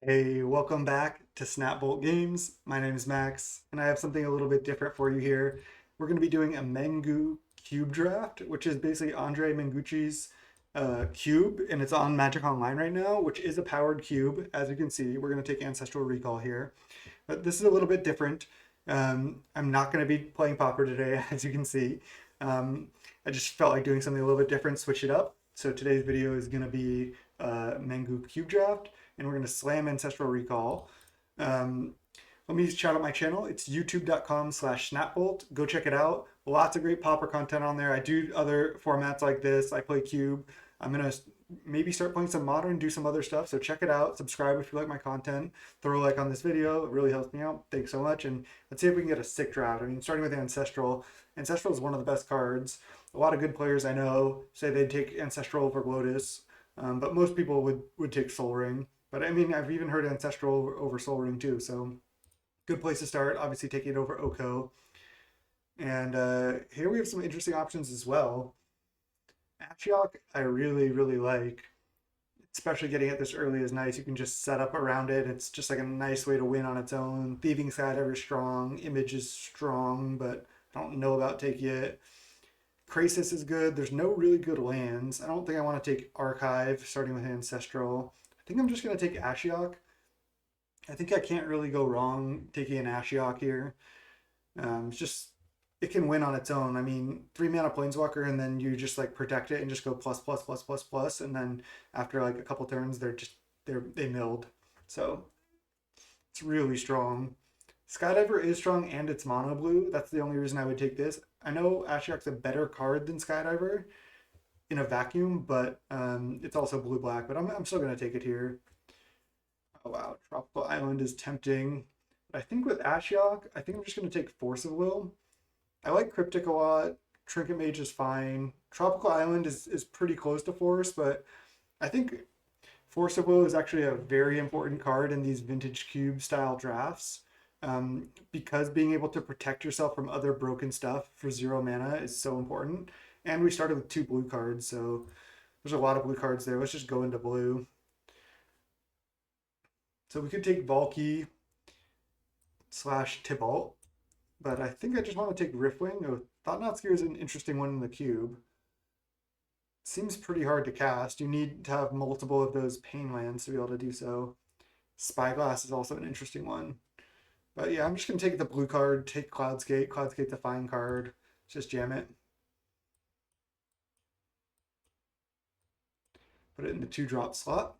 Hey, welcome back to Snapbolt Games. My name is Max, and I have something a little bit different for you here. We're going to be doing a Mengu cube draft, which is basically Andre Mengucci's cube, and it's on Magic Online right now, which is a powered cube. As you can see, we're going to take Ancestral Recall here. But this is a little bit different. I'm not going to be playing Pauper today, as you can see. Um, I just felt like doing something a little bit different, switch it up. So today's video is going to be Mengu cube draft, and we're going to slam Ancestral Recall. Um, Let me shout out my channel. It's youtube.com/snapbolt. Go check it out. Lots of great Pauper content on there. I do other formats like this. I play Cube. I'm going to maybe start playing some Modern, do some other stuff. So check it out. Subscribe if you like my content. Throw a like on this video. It really helps me out. Thanks so much. And let's see if we can get a sick draft. I mean, starting with Ancestral. Ancestral is one of the best cards. A lot of good players I know say they'd take Ancestral over Lotus, but most people would take Soul Ring. But I mean, I've even heard Ancestral over Soul Ring too. So good place to start. Obviously, taking it over Oko. And here we have some interesting options as well. Ashiok, I really, really like. Especially getting it this early is nice. You can just set up around it. It's just like a nice way to win on its own. Thieving Skydiver is strong. Image is strong, but I don't know about take yet. Krasis is good. There's no really good lands. I don't think I want to take Archive, starting with Ancestral. I think I'm just going to take Ashiok. I think I can't really go wrong taking an Ashiok here. It's just it can win on its own. I mean, 3 mana Planeswalker, and then you just like protect it and just go plus plus plus plus plus, and then after like a couple turns, they milled. So it's really strong. Skydiver is strong and it's mono blue. That's the only reason I would take this. I know Ashiok's a better card than Skydiver in a vacuum, but it's also blue black. But I'm still gonna take it here. Oh wow, Tropical Island is tempting. But I think with Ashiok, I think I'm just gonna take Force of Will. I like Cryptic a lot. Trinket Mage is fine. Tropical Island is pretty close to Force, but I think Force of Will is actually a very important card in these vintage cube style drafts. Because being able to protect yourself from other broken stuff for 0 mana is so important. And we started with 2 blue cards, so there's a lot of blue cards there. Let's just go into blue. So we could take Valky slash Tibalt, but I think I just want to take Riftwing. Oh, Thought-Knot is an interesting one in the cube. Seems pretty hard to cast. You need to have multiple of those pain lands to be able to do so. Spyglass is also an interesting one. But yeah, I'm just going to take the blue card, take Cloudscape. Cloudscape's a fine card. Just jam it. Put it in the 2-drop slot.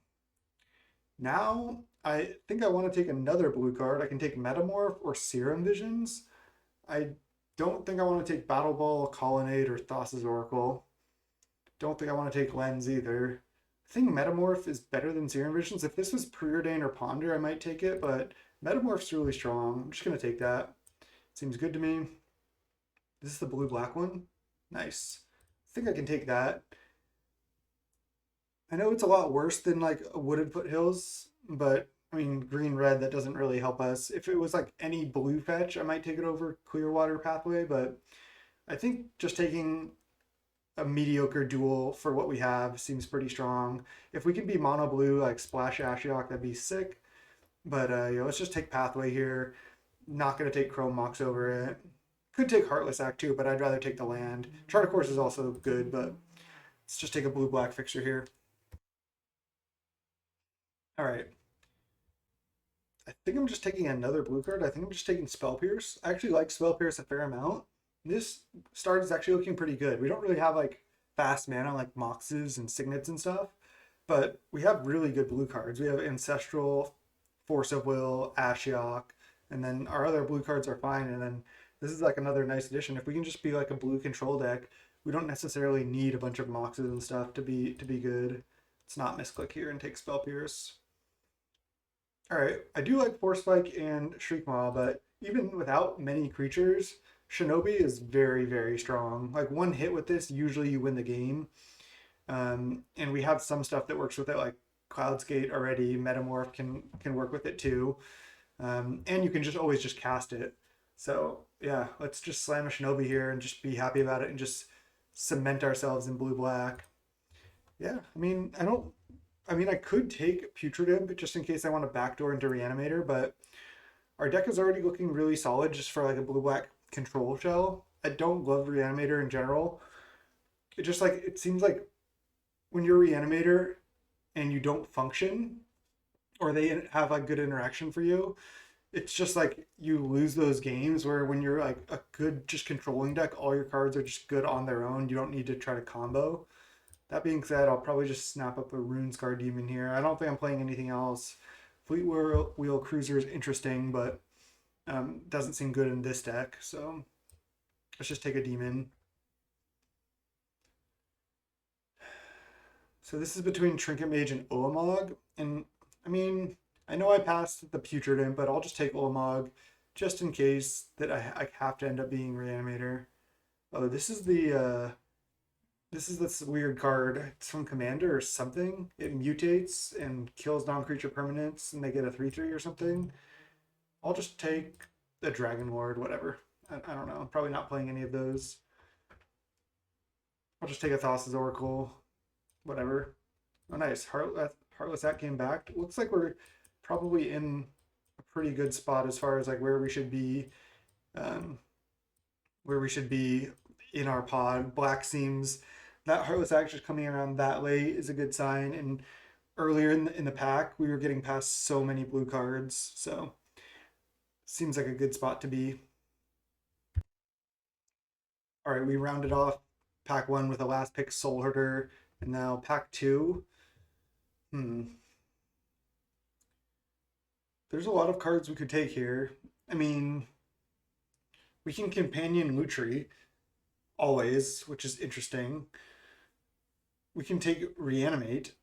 Now, I think I want to take another blue card. I can take Metamorph or Serum Visions. I don't think I want to take Battle Ball, Colonnade, or Thassa's Oracle. Don't think I want to take Lens either. I think Metamorph is better than Serum Visions. If this was Preordain or Ponder, I might take it, but Metamorph's really strong. I'm just going to take that. Seems good to me. This is the blue-black one. Nice. I think I can take that. I know it's a lot worse than like a Wooded Foothills, but I mean, green-red, that doesn't really help us. If it was like any blue fetch, I might take it over Clearwater Pathway, but I think just taking a mediocre duel for what we have seems pretty strong. If we can be mono blue, like Splash Ashiok, that'd be sick. But let's just take Pathway here. Not going to take Chrome Mox over it. Could take Heartless Act too, but I'd rather take the land. Chart of Course is also good, but let's just take a blue-black fixture here. All right. I think I'm just taking another blue card. I think I'm just taking Spell Pierce. I actually like Spell Pierce a fair amount. This start is actually looking pretty good. We don't really have like fast mana like Moxes and Signets and stuff, but we have really good blue cards. We have Ancestral, Force of Will, Ashiok, and then our other blue cards are fine. And then this is like another nice addition. If we can just be like a blue control deck, we don't necessarily need a bunch of Moxes and stuff to be good. Let's not misclick here and take Spell Pierce. All right, I do like Force Spike and Shriekmaw, but even without many creatures, Shinobi is very, very strong. Like one hit with this, usually you win the game. And we have some stuff that works with it, like Cloudskate already. Metamorph can work with it too, and you can just always just cast it. So yeah, let's just slam a Shinobi here and just be happy about it and just cement ourselves in blue black. Yeah, I mean, I mean, I could take Putrid Imp just in case I want to backdoor into Reanimator, but our deck is already looking really solid just for like a blue-black control shell. I don't love Reanimator in general. It just like it seems like when you're a Reanimator and you don't function, or they have a good interaction for you, it's just like you lose those games where when you're like a good just controlling deck, all your cards are just good on their own. You don't need to try to combo. That being said, I'll probably just snap up a Runescar Demon here. I don't think I'm playing anything else. Fleet Wheel Cruiser is interesting, but doesn't seem good in this deck. So let's just take a Demon. So this is between Trinket Mage and Ulamog. And I mean, I know I passed the Putrid Imp, but I'll just take Ulamog just in case that I have to end up being Reanimator. Oh, this is this weird card. It's from Commander or something. It mutates and kills non-creature permanents, and they get a 3/3 or something. I'll just take the Dragon Lord, whatever. I don't know. I'm probably not playing any of those. I'll just take a Thassa's Oracle, whatever. Oh, nice. Heartless Act came back. Looks like we're probably in a pretty good spot as far as like um, where we should be in our pod. Black seems that Heartless Act just coming around that late is a good sign. And earlier in the pack, we were getting past so many blue cards, so seems like a good spot to be. All right, we rounded off pack one with a last pick Soul Herder, and now pack two. There's a lot of cards we could take here. I mean, we can companion Lutri always, which is interesting. We can take Reanimate.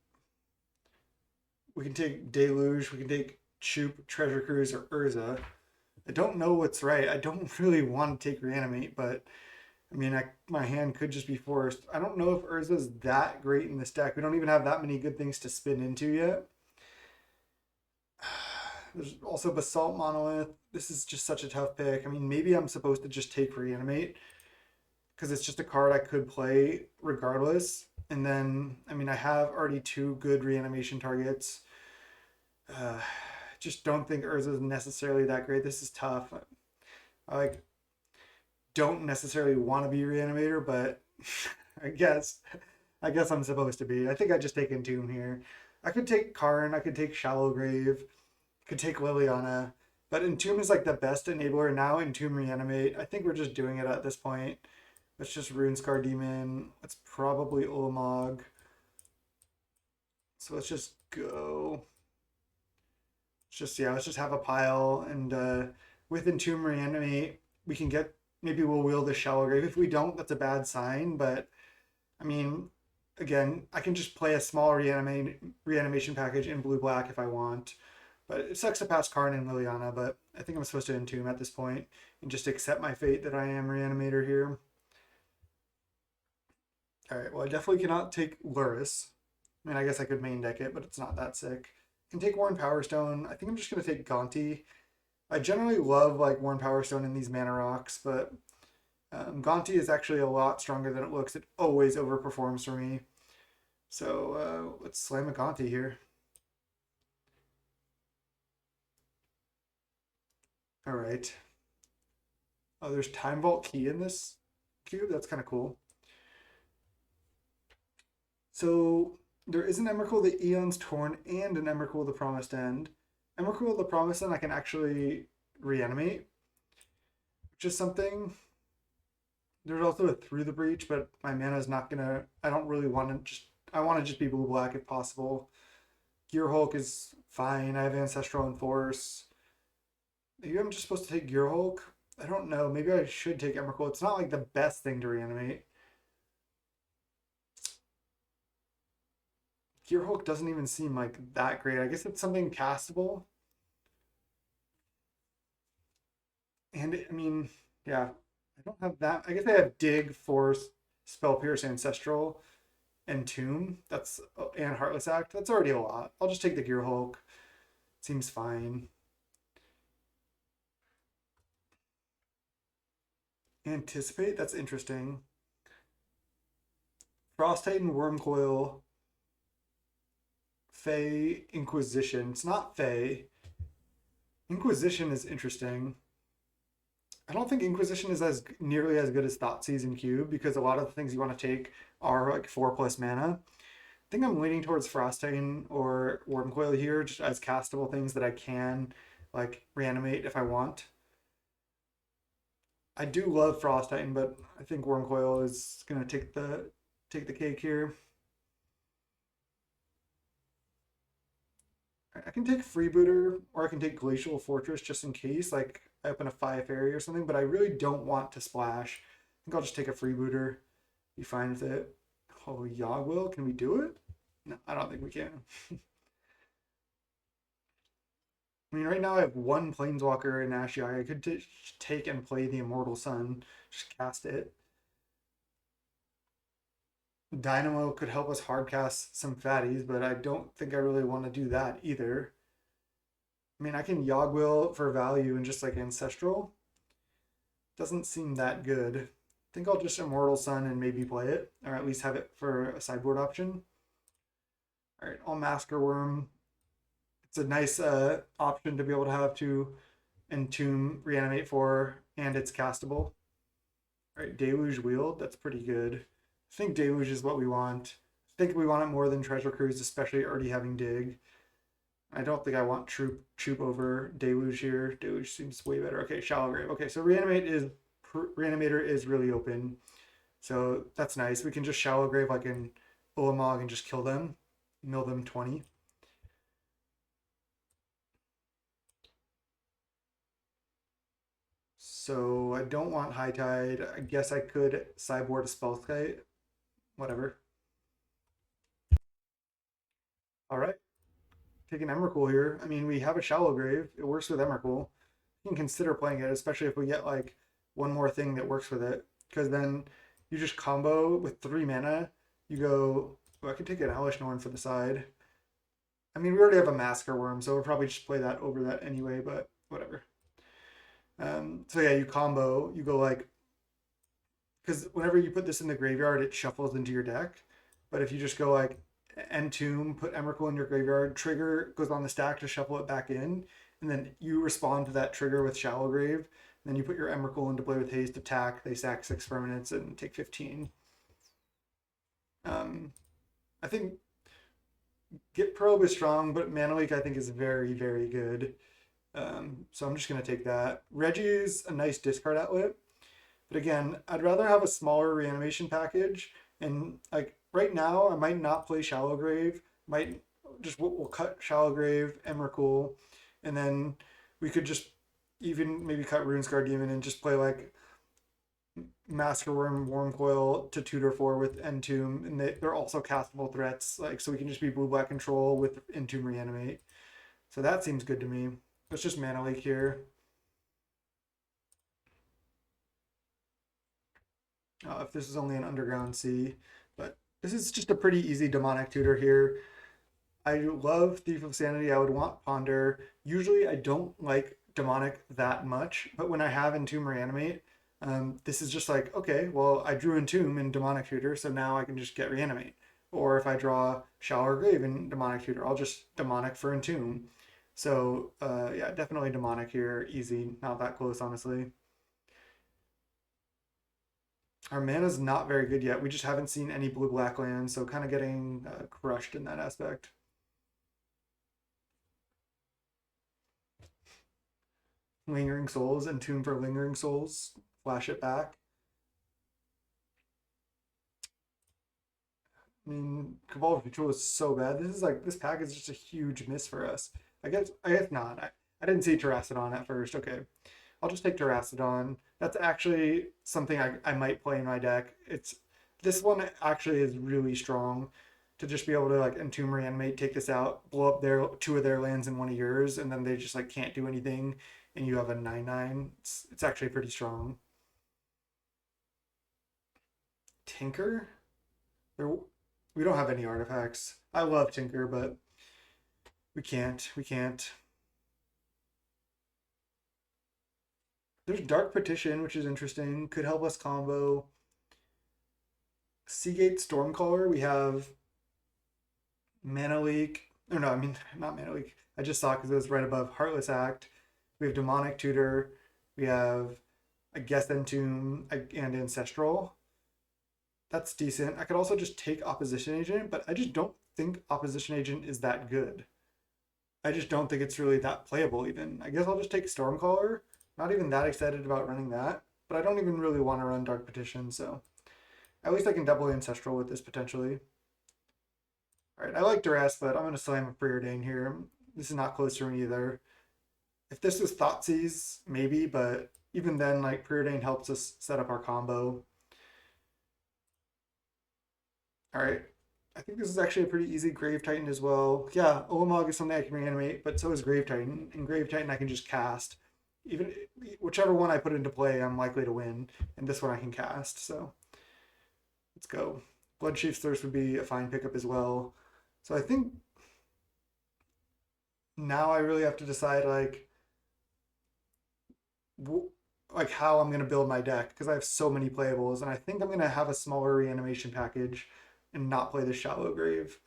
We can take Deluge. We can take Choop, Treasure Cruise, or Urza. I don't know what's right. I don't really want to take Reanimate, but I mean, my hand could just be forced. I don't know if Urza's that great in this deck. We don't even have that many good things to spin into yet. There's also Basalt Monolith. This is just such a tough pick. I mean, maybe I'm supposed to just take Reanimate because it's just a card I could play regardless. And then, I mean, I have already two good reanimation targets. Just don't think Urza is necessarily that great. This is tough. I like don't necessarily want to be Reanimator, but I guess I'm supposed to be. I think I just take Entomb here. I could take Karn, I could take Shallow Grave, could take Liliana, but Entomb is like the best enabler now. Entomb Reanimate. I think we're just doing it at this point. Let's just Runescar Demon. Let's probably Ulamog. So let's just go. Let's just have a pile, and with Entomb Reanimate, we can get, maybe we'll wield the Shallow Grave. If we don't, that's a bad sign, but I mean, again, I can just play a small reanimation package in blue-black if I want. But it sucks to pass Karn and Liliana, but I think I'm supposed to Entomb at this point and just accept my fate that I am Reanimator here. All right, well, I definitely cannot take Luris. I mean, I guess I could main deck it, but it's not that sick. I can take Worn Power Stone. I think I'm just going to take Gonti. I generally love like Worn Power Stone in these mana rocks, but Gonti is actually a lot stronger than it looks. It always overperforms for me. So let's slam a Gonti here. All right. Oh, there's Time Vault Key in this cube. That's kind of cool. So there is an Emrakul the Eon's Torn and an Emrakul the Promised End. Emrakul the Promised End I can actually reanimate, which is something. There's also a Through the Breach, but my mana is not gonna. I don't really want to just. I want to just be blue black if possible. Gear Hulk is fine. I have Ancestral Enforce. Maybe I'm just supposed to take Gear Hulk. I don't know. Maybe I should take Emrakul. It's not like the best thing to reanimate. Gear Hulk doesn't even seem like that great. I guess it's something castable. And I mean, yeah, I don't have that. I guess I have Dig, Force, Spell Pierce, Ancestral, and Tomb. And Heartless Act. That's already a lot. I'll just take the Gear Hulk. Seems fine. Anticipate. That's interesting. Frost Titan, Worm Coil, Fey Inquisition. It's not Fey. Inquisition is interesting. I don't think Inquisition is as nearly as good as Thoughtseize and Cube because a lot of the things you want to take are like 4+ mana. I think I'm leaning towards Frost Titan or Wormcoil here, just as castable things that I can like reanimate if I want. I do love Frost Titan, but I think Wormcoil is gonna take the cake here. I can take Freebooter or I can take Glacial Fortress just in case, like I open a 5 fairy or something, but I really don't want to splash. I think I'll just take a Freebooter, be fine with it. Oh, Yogwill, can we do it? No, I don't think we can. I mean, right now I have one Planeswalker in Ashiok. I could take and play the Immortal Sun, just cast it. Dynamo could help us hardcast some fatties, but I don't think I really want to do that either. I mean, I can Yogwill for value and just like Ancestral. Doesn't seem that good. I think I'll just Immortal Sun and maybe play it, or at least have it for a sideboard option. All right, I'll Masker Worm. It's a nice option to be able to have to Entomb, Reanimate for, and it's castable. All right, Deluge Wield, that's pretty good. I think Deluge is what we want. I think we want it more than Treasure Cruise, especially already having Dig. I don't think I want Troop over Deluge here. Deluge seems way better. Okay, Shallow Grave. Okay, so Reanimator is really open. So that's nice. We can just Shallow Grave like in Ulamog and just kill them. Mill them 20. So I don't want High Tide. I guess I could sideboard a Spellskite. Whatever. All right. Take an Emrakul here. I mean, we have a Shallow Grave. It works with Emrakul. You can consider playing it, especially if we get like one more thing that works with it. Because then you just combo with 3 mana. You go, well, I could take an Hellish Norn for the side. I mean, we already have a Masker Worm, so we'll probably just play that over that anyway, but whatever. So yeah, you combo, you go like, because whenever you put this in the graveyard, it shuffles into your deck. But if you just go like Entomb, put Emrakul in your graveyard, trigger goes on the stack to shuffle it back in, and then you respond to that trigger with Shallow Grave. And then you put your Emrakul into play with haste, attack, they sack 6 permanents and take 15. I think Get Probe is strong, but Mana Leak I think is very, very good. So I'm just going to take that. Reggie's a nice discard outlet. But again, I'd rather have a smaller reanimation package. And like right now, I might not play Shallow Grave. Might just we'll cut Shallow Grave, Emrakul, and then we could just even maybe cut Runescar Demon and just play like Masker Worm, Wormcoil to tutor for with Entomb, and they're also castable threats. Like so, we can just be blue-black control with Entomb Reanimate. So that seems good to me. Let's just Mana Leak here. If this is only an Underground Sea, but this is just a pretty easy Demonic Tutor here. I love Thief of Sanity. I would want Ponder. Usually I don't like Demonic that much, but when I have Entomb Reanimate, this is just like, okay, well, I drew Entomb in Demonic Tutor, so now I can just get Reanimate. Or if I draw Shallow Grave in Demonic Tutor, I'll just Demonic for Entomb. So yeah, definitely Demonic here. Easy, not that close, honestly. Our mana's not very good yet. We just haven't seen any blue-black lands, so kind of getting crushed in that aspect. Lingering Souls, Entomb for Lingering Souls. Flash it back. I mean, Cabal Ritual is so bad. This pack is just a huge miss for us. I guess not. I didn't see Terracodon at first. Okay. I'll just take Terracodon. That's actually something I might play in my deck. This one actually is really strong to just be able to like Entomb Reanimate, take this out, blow up 2 of their lands in one of yours, and then they just like can't do anything, and you have a 9/9. It's actually pretty strong. Tinker? We don't have any artifacts. I love Tinker, but we can't. There's Dark Petition, which is interesting. Could help us combo. Seagate Stormcaller. We have Mana Leak. or no, I mean, not Mana Leak. I just saw because it was right above Heartless Act. We have Demonic Tutor. We have, I guess, Entomb and Ancestral. That's decent. I could also just take Opposition Agent, but I just don't think Opposition Agent is that good. I just don't think it's really that playable even. I guess I'll just take Stormcaller. Not even that excited about running that, but I don't even really want to run Dark Petition, so at least I can double Ancestral with this potentially. All right, I like Duress, but I'm going to slam a Preordain here. This is not close to me either. If this was Thoughtseize, maybe, but even then, like, Preordain helps us set up our combo. All right, I think this is actually a pretty easy Grave Titan as well. Yeah, Ulamog is something I can reanimate, but so is Grave Titan. And Grave Titan I can just cast. Even whichever one I put into play, I'm likely to win. And this one I can cast, so let's go. Bloodchief's Thirst would be a fine pickup as well. So I think now I really have to decide like how I'm gonna build my deck because I have so many playables, and I think I'm gonna have a smaller reanimation package and not play the Shallow Grave.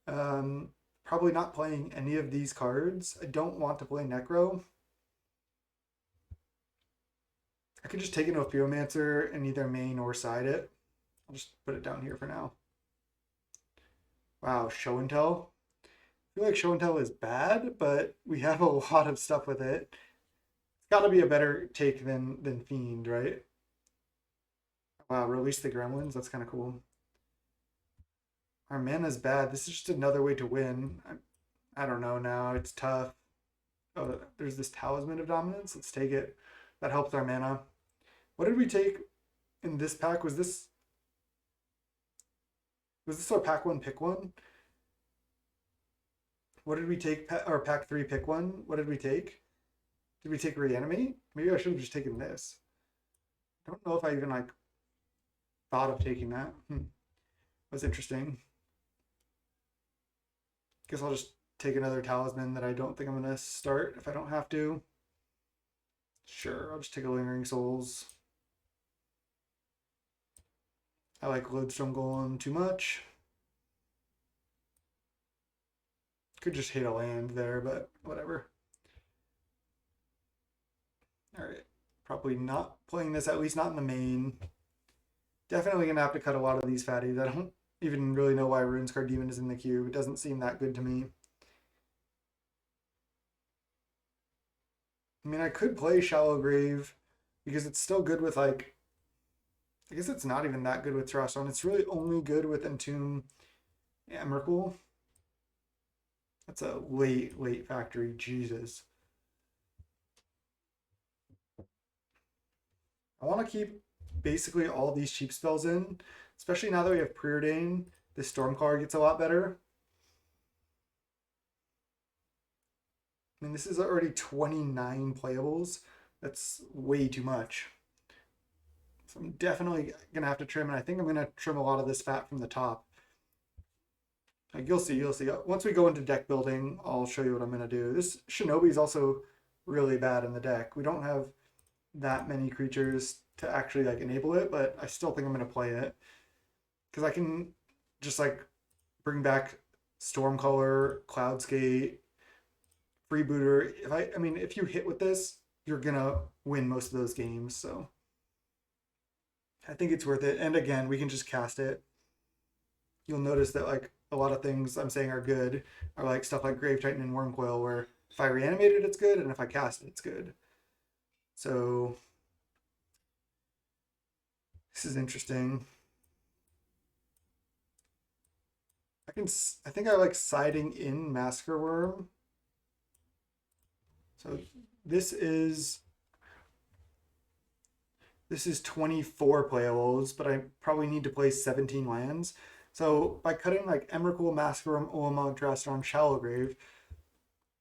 Probably not playing any of these cards. I don't want to play Necro. I could just take an Ophiomancer and either main or side it. I'll just put it down here for now. Wow, Show and Tell. I feel like Show and Tell is bad, but we have a lot of stuff with it. It's got to be a better take than Fiend, right? Wow, release the Gremlins. That's kind of cool. Our mana's bad. This is just another way to win. I don't know now. It's tough. Oh, there's this Talisman of Dominance. Let's take it. That helps our mana. What did we take in this pack? Was this our pack one pick one? What did we take? Or pack three pick one? What did we take? Did we take Reanimate? Maybe I should have just taken this. I don't know if I even like thought of taking that. Was interesting. Guess I'll just take another Talisman that I don't think I'm gonna start if I don't have to. Sure, I'll just take a Lingering Souls. I like Lodestone Golem too much. Could just hit a land there, but whatever. All right, probably not playing this, at least not in the main. Definitely gonna have to cut a lot of these fatties. I don't even really know why Runescar Demon is in the queue. It doesn't seem that good to me. I mean, I could play Shallow Grave because it's still good with like. I guess it's not even that good with Thrashstone. It's really only good with Entomb Emrakul. That's a late factory. Jesus. I want to keep basically all these cheap spells in, especially now that we have Preordain. This Stormcaller gets a lot better. I mean, this is already 29 playables. That's way too much. So I'm definitely going to have to trim, and I think I'm going to trim a lot of this fat from the top. Like you'll see. Once we go into deck building, I'll show you what I'm going to do. This Shinobi is also really bad in the deck. We don't have that many creatures to actually like enable it, but I still think I'm going to play it because I can just like bring back Stormcaller, Cloudskate, Freebooter. If you hit with this, you're gonna win most of those games. So I think it's worth it. And again, we can just cast it. You'll notice that like a lot of things I'm saying are good are like stuff like Grave Titan and Wormcoil, where if I reanimate it, it's good, and if I cast it, it's good. So this is interesting. I think I like siding in Massacre Worm. So this is 24 playables, but I probably need to play 17 lands. So by cutting like Emrakul, Massacre Worm, Ulamog, Thrashstone, Shallow Grave,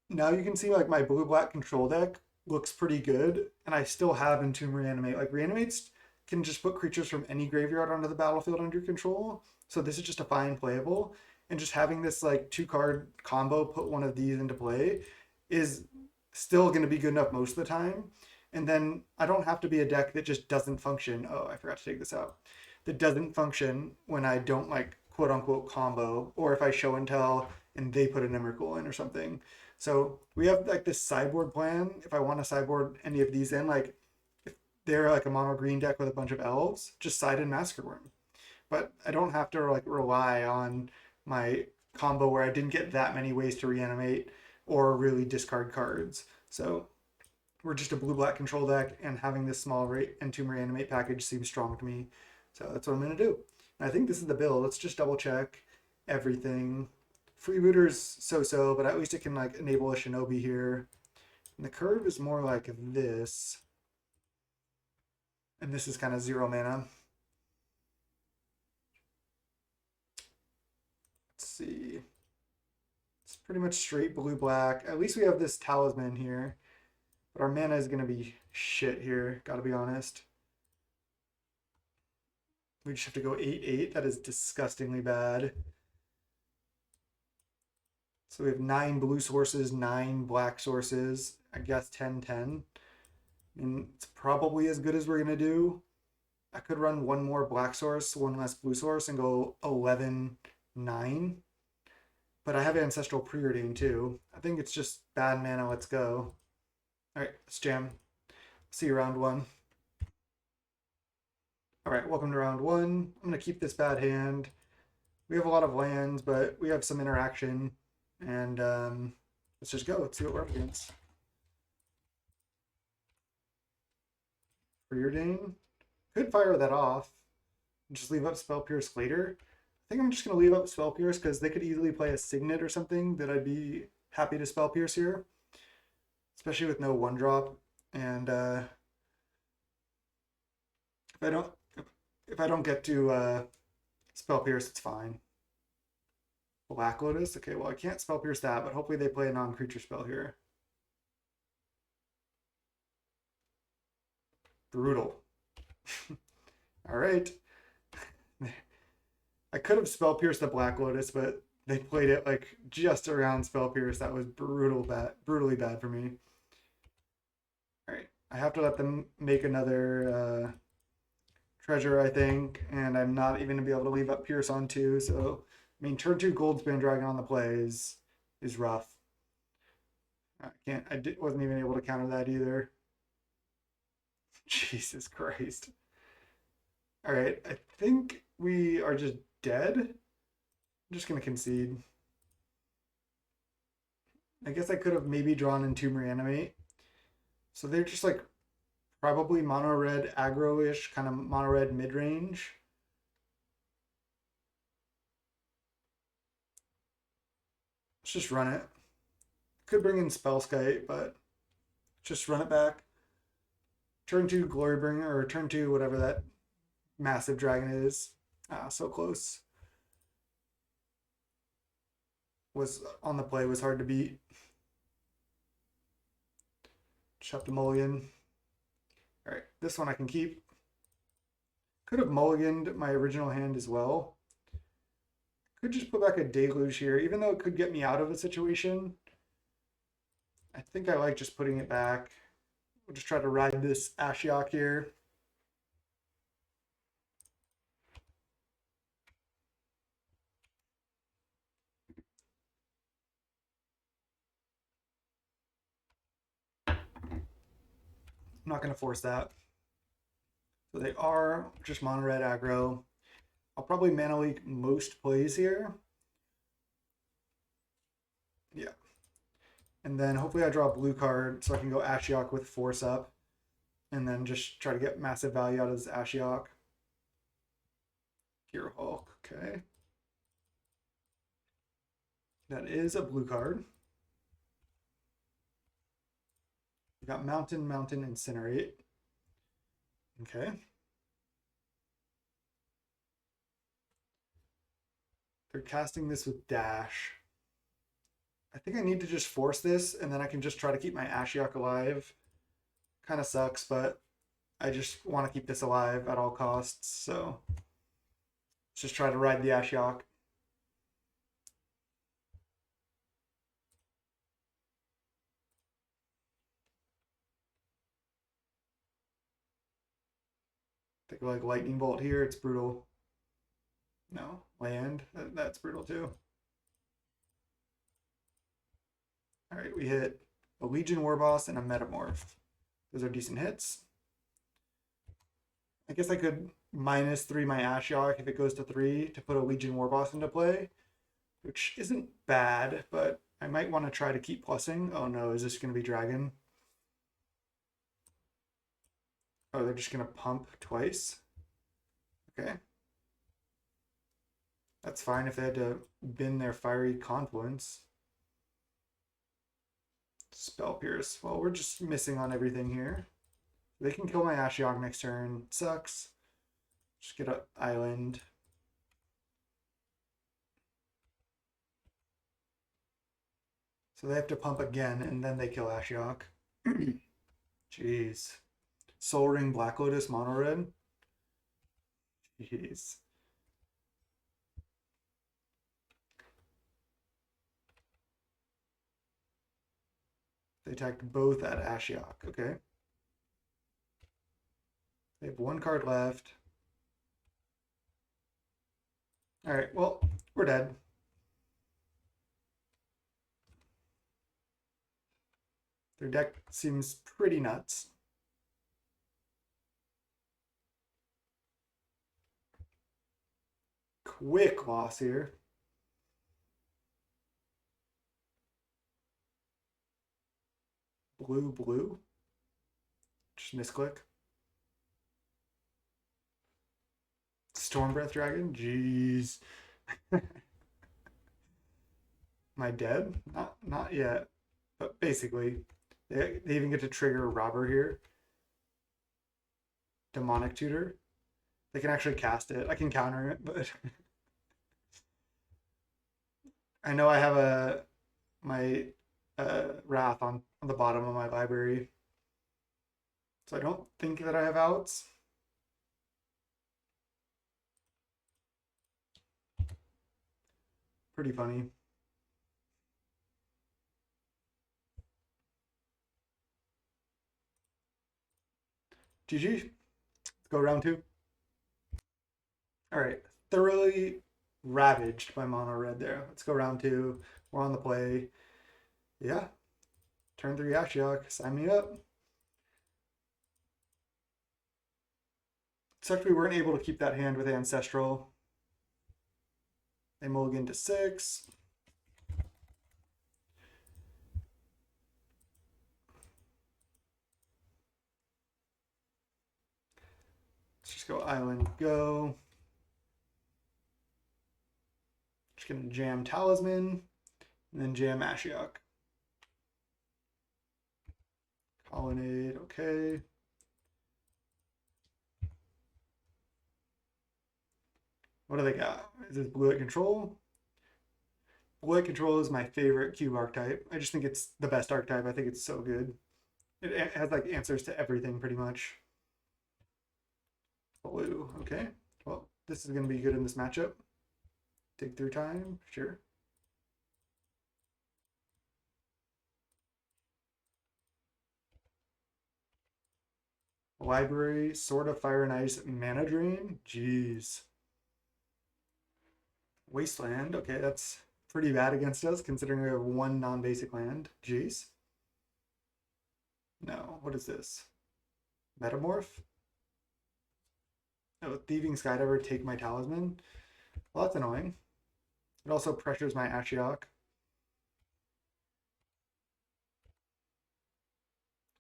now you can see like my blue-black control deck looks pretty good, and I still have Entomb Reanimate. Like Reanimates can just put creatures from any graveyard onto the battlefield under control. So this is just a fine playable. And just having this like 2-card combo put one of these into play is still going to be good enough most of the time. And then I don't have to be a deck that just doesn't function. Oh, I forgot to take this out. That doesn't function when I don't like quote unquote combo, or if I show and tell and they put an Emrakul in or something. So we have like this sideboard plan. If I want to sideboard any of these in, like if they're like a mono green deck with a bunch of elves, just side in Massacre Worm. But I don't have to like rely on my combo where I didn't get that many ways to reanimate or really discard cards. So we're just a blue black control deck, and having this small rate and Tomb Reanimate package seems strong to me. So that's what I'm going to do. And I think this is the build. Let's just double check everything. Freebooter's so-so, but at least it can like enable a Shinobi here. And the curve is more like this. And this is kind of 0 mana. Let's see. It's pretty much straight blue-black. At least we have this talisman here. But our mana is going to be shit here, gotta be honest. We just have to go 8-8. That is disgustingly bad. So we have 9 blue sources, 9 black sources. I guess 10-10. I mean, it's probably as good as we're going to do. I could run one more black source, one less blue source, and go 11-9. But I have Ancestral Preordain too. I think it's just bad mana. Let's go. All right, let's jam. See you round 1. All right, welcome to round 1. I'm going to keep this bad hand. We have a lot of lands, but we have some interaction. And let's just go. Let's see what we're up against. Preordain. Could fire that off and just leave up Spell Pierce later. I think I'm just going to leave up Spell Pierce because they could easily play a Signet or something that I'd be happy to Spell Pierce here. Especially with no 1-drop. And if I don't get to Spell Pierce, it's fine. Black Lotus? Okay, well I can't Spell Pierce that, but hopefully they play a non-creature spell here. Brutal. Alright. I could have Spell Pierced the Black Lotus, but they played it like just around Spell Pierce. That was brutally bad for me. Alright, I have to let them make another treasure, I think, and I'm not even going to be able to leave up Pierce on 2, so I mean, turn 2 Goldspan Dragon on the play is rough. Wasn't even able to counter that either. Jesus Christ. All right, I think we are just dead. I'm just going to concede. I guess I could have maybe drawn in Tomb Reanimate. So they're just like probably mono red aggro-ish, kind of mono red mid-range. Let's just run it. Could bring in Spellskite, but just run it back. Turn 2 Glorybringer, or turn 2 whatever that massive dragon is. Ah, so close. Was on the play, was hard to beat. Just have to mulligan. Alright, this one I can keep. Could have mulliganed my original hand as well. Could just put back a Deluge here, even though it could get me out of a situation. I think I like just putting it back. We'll just try to ride this Ashiok here. I'm not going to force that. So they are just mono red aggro. I'll probably mana leak most plays here. Yeah. And then hopefully I draw a blue card so I can go Ashiok with Force Up. And then just try to get massive value out of this Ashiok. Gear Hulk, okay. That is a blue card. We got Mountain, Incinerate. Okay. They're casting this with Dash. I think I need to just force this, and then I can just try to keep my Ashiok alive. Kind of sucks, but I just want to keep this alive at all costs, so let's just try to ride the Ashiok. Think like Lightning Bolt here, it's brutal. No, land, that's brutal too. All right, we hit a Legion Warboss and a Metamorph. Those are decent hits. I guess I could -3 my Ashiok if it goes to 3 to put a Legion Warboss into play, which isn't bad, but I might want to try to keep plussing. Oh no, is this going to be Dragon? Oh, they're just going to pump twice? Okay. That's fine if they had to bin their Fiery Confluence. Spell Pierce. Well, we're just missing on everything here. They can kill my Ashiok next turn. Sucks. Just get an island. So they have to pump again, and then they kill Ashiok. Jeez. Soul Ring Black Lotus Mono Red. Jeez. They attacked both at Ashiok. Okay. They have one card left. All right, well, we're dead. Their deck seems pretty nuts. Quick loss here. Blue, blue. Just misclick. Storm Breath Dragon? Jeez. Am I dead? Not yet. But basically, they even get to trigger Robber here. Demonic Tutor. They can actually cast it. I can counter it, but I know I have my Wrath on the bottom of my library. So I don't think that I have outs. Pretty funny. GG. Let's go round 2. All right. Thoroughly ravaged by mono red there. Let's go round 2. We're on the play. Yeah. Turn 3 Ashiok. Sign me up. Except we weren't able to keep that hand with Ancestral. They mulligan to 6. Let's just go Island Go. Just gonna jam Talisman and then jam Ashiok. Colonnade, okay. What do they got? Is this Blue White Control? Blue White Control is my favorite cube archetype. I just think it's the best archetype. I think it's so good. It has like answers to everything pretty much. Blue, okay. Well, this is going to be good in this matchup. Dig through time, sure. Library, Sword of Fire and Ice, Mana Drain. Jeez. Wasteland, okay, that's pretty bad against us considering we have one non-basic land. Jeez. No, what is this? Metamorph? Oh, Thieving Skydiver, take my Talisman. Well, that's annoying. It also pressures my Ashiok.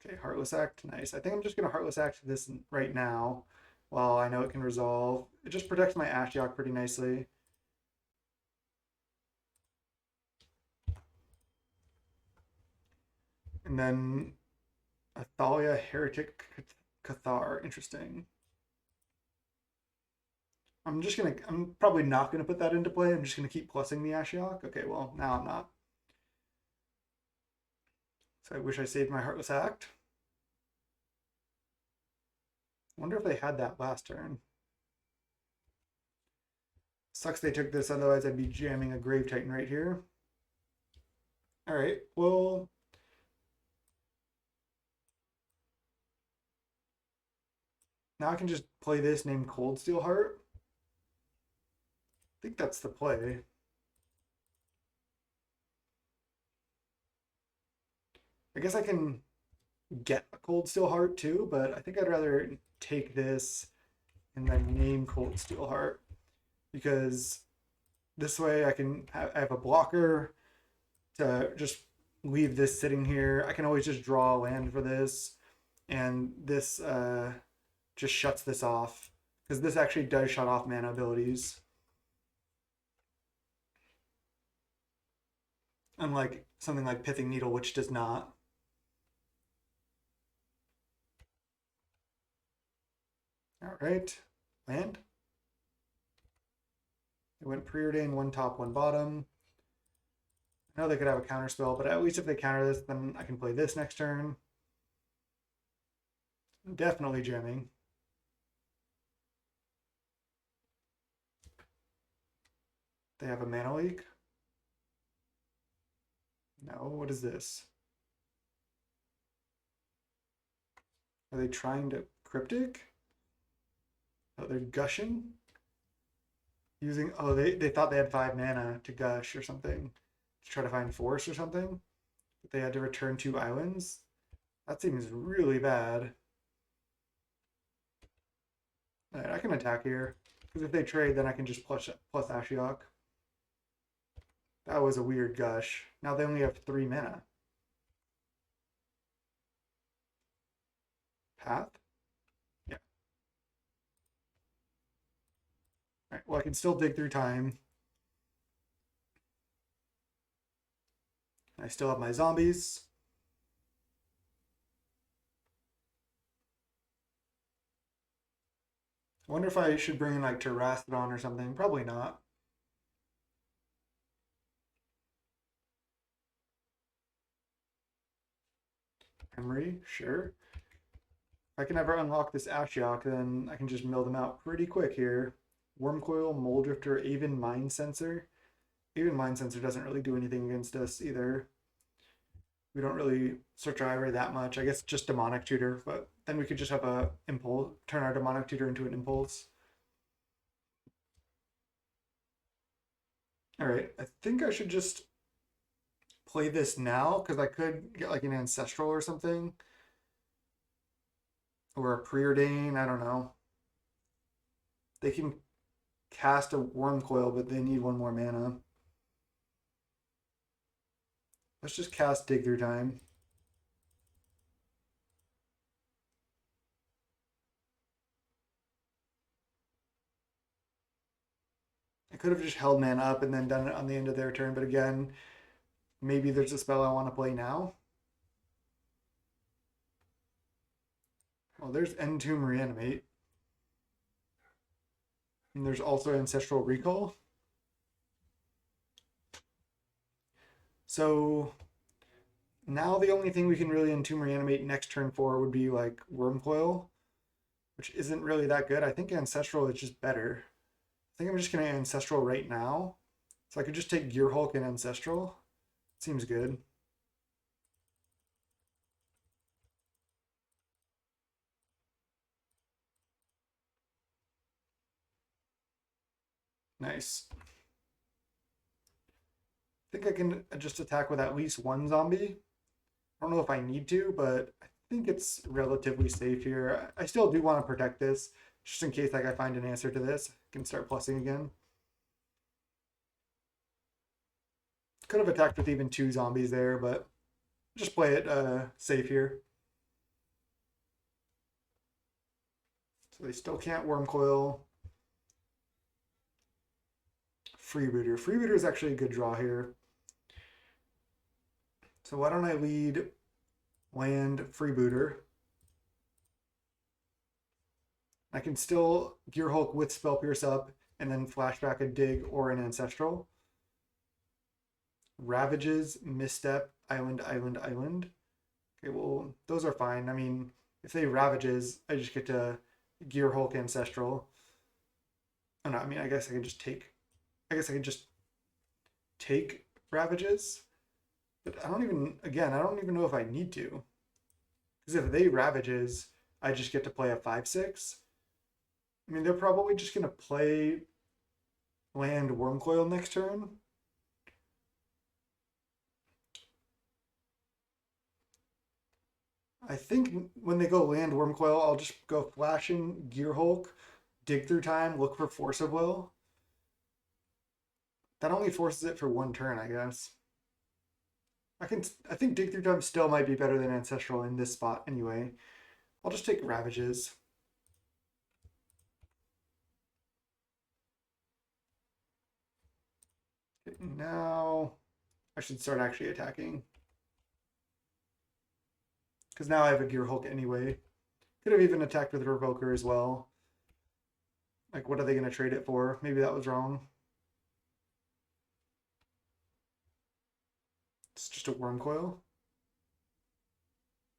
Okay, Heartless Act, nice. I think I'm just going to Heartless Act this right now while I know it can resolve. It just protects my Ashiok pretty nicely. And then Athalia Heretic Cathar, interesting. I'm probably not gonna put that into play. I'm just gonna keep plussing the Ashiok. Okay, well, now I'm not. So I wish I saved my Heartless Act. Wonder if they had that last turn. Sucks they took this, otherwise I'd be jamming a Grave Titan right here. Alright, well, now I can just play this named Cold Steel Heart. I think that's the play. I guess I can get a Cold Steel Heart too, but I think I'd rather take this and then name Cold Steel Heart because this way I have a blocker to just leave this sitting here. I can always just draw a land for this, and this just shuts this off because this actually does shut off mana abilities, unlike something like Pithing Needle, which does not. All right, land. It went preordain, one top, one bottom. I know they could have a counter spell, but at least if they counter this, then I can play this next turn. Definitely jamming. They have a mana leak. No, what is this? Are they trying to cryptic? Oh, they're gushing? Using, oh, they thought they had 5 mana to gush or something. To try to find force or something. But they had to return 2 islands. That seems really bad. All right, I can attack here. Because if they trade, then I can just plus Ashiok. That was a weird gush. Now they only have 3 mana. Path? Yeah. All right, well, I can still dig through time. I still have my zombies. I wonder if I should bring in like Terrastodon or something. Probably not. Emery, sure. If I can ever unlock this Ashiok, then I can just mill them out pretty quick here. Wormcoil, Moldrifter, Aven Mind Sensor. Aven Mind Sensor doesn't really do anything against us either. We don't really search our library that much. I guess just Demonic Tutor, but then we could just have a impulse, turn our Demonic Tutor into an impulse. All right, I think I should just play this now because I could get like an Ancestral or something. Or a Preordain, I don't know. They can cast a Wormcoil, but they need 1 more mana. Let's just cast Dig Through Time. I could have just held mana up and then done it on the end of their turn, but again, maybe there's a spell I want to play now. Well, there's Entomb Reanimate. And there's also Ancestral Recall. So now the only thing we can really Entomb Reanimate next turn for would be like Wormcoil, which isn't really that good. I think Ancestral is just better. I think I'm just going to Ancestral right now. So I could just take Gear Hulk and Ancestral. Seems good. Nice. I think I can just attack with at least 1 zombie. I don't know if I need to, but I think it's relatively safe here. I still do want to protect this, just in case like I find an answer to this. I can start plussing again. Could have attacked with even 2 zombies there, but just play it safe here. So they still can't Wormcoil. Freebooter. Freebooter is actually a good draw here. So why don't I lead land Freebooter? I can still Gear Hulk with Spell Pierce up and then flashback a Dig or an Ancestral. Ravages, Misstep, Island, Island, Island. Okay, well, those are fine. I mean, if they Ravages, I just get to Gear Hulk Ancestral. Oh no, I mean, I guess I can just take. I guess I can just take Ravages. But I don't even, again, I don't even know if I need to. Because if they Ravages, I just get to play a 5/6. I mean, they're probably just going to play land Wormcoil next turn. I think when they go land Worm Coil, I'll just go Flashing, Gear Hulk, Dig Through Time, look for Force of Will. That only forces it for one turn, I guess. I think Dig Through Time still might be better than Ancestral in this spot anyway. I'll just take Ravages. Okay, now I should start actually attacking. Because now I have a Gear Hulk anyway. Could have even attacked with Revoker as well. Like, what are they going to trade it for? Maybe that was wrong. It's just a Worm Coil.